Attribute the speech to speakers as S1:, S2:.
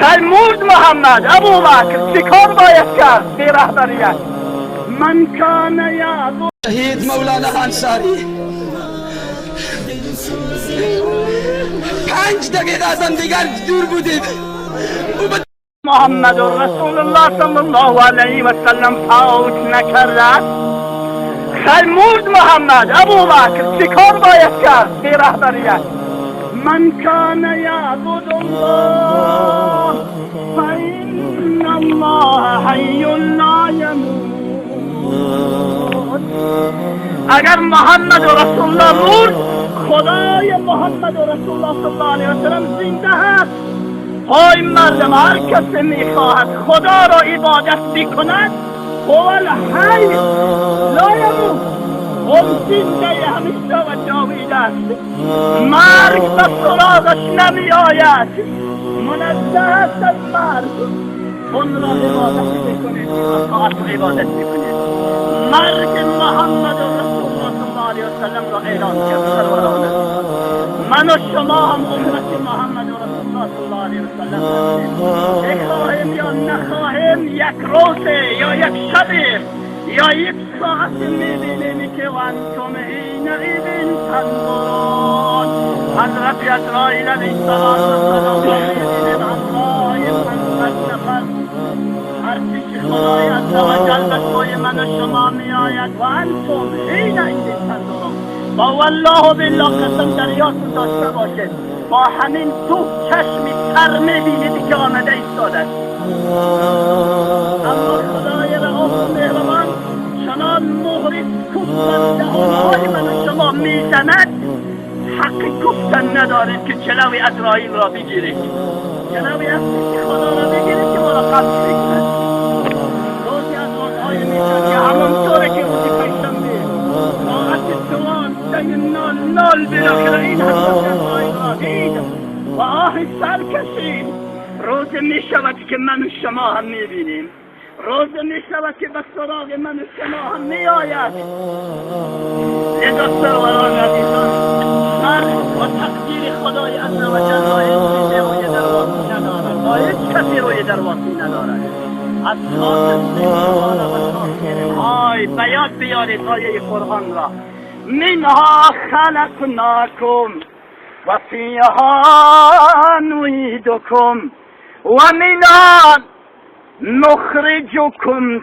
S1: فرمود محمد ابو بکر چیکار باید کرد به رهبریت؟ من کان یعبد
S2: شهید مولانا انصاری 5 دقیقه از هم دیگر دور بودیم.
S1: محمد رسول الله صلی الله علیه و سلم فوت نکرد. فرمود محمد ابو بکر چیکار باید کرد به رهبریت؟ من کان یعبد الله فإن الله حی لا یموت. اگر محمد رسول الله مرد، خدای محمد رسول الله صلی الله علیه و سلم زنده هست. های مردم، هر کسی میخواهد خدا را عبادت بکند هو الحی لا یموت، اون زنده همیشه و جاوید است. مرگ به سراغش نمی آید، منزه است از مرگ. اون را عبادت بکنید و طاعت و عبادت بکنید. مرگ محمد رسول الله صلی الله علیه و سلم را اعلان کرد. سرورانه من و شما هم امت محمد رسول الله صلی الله علیه و سلم هستیم. بخواهیم یا نخواهیم، یک روزه یا یک شبه یا یک ساعت میبینیم که وانتم حینئذ تنظرون. حضرت عزراییل علیه السلام میبینیم همراه 500 نفر. هرچی که خدای عزوجل به سوی من و شما میآید و انتم حینئذ تنظرون. با والله بالله قسم در یادتون داشته باشید، با همین دو چشمی تر میبینید که آمده ایستاده. اما خدای رئوف و مهربان چنان مهر سکوت بر دهانهای من و شما میزند، حق گفتن ندارید که جلوی عزراییل را بگیرید، جلوی عزراییل خدا را بگیرید که مراقب بکنید. روزی از روزهای میشد که همانطوره که روزی پیشنبه ساعت 2:00 بالاخره این حضرت عزراییل را دید و آهی سر کشید. روز می شود که من و شما هم می بینیم، روز می شود که به سراغ من و شما هم می آید. لذا سروران عزیزان، مرگ و تقدیر خدای عزوجل با هیچ چیزی روی درواسی ندارد، با هیچ کسی روی درواسی ندارد. از خاطر و تاخیر های بیاد بیارید آیه قرآن را. منها خلقناکم و فیها نعیدکم و منها نخرجکم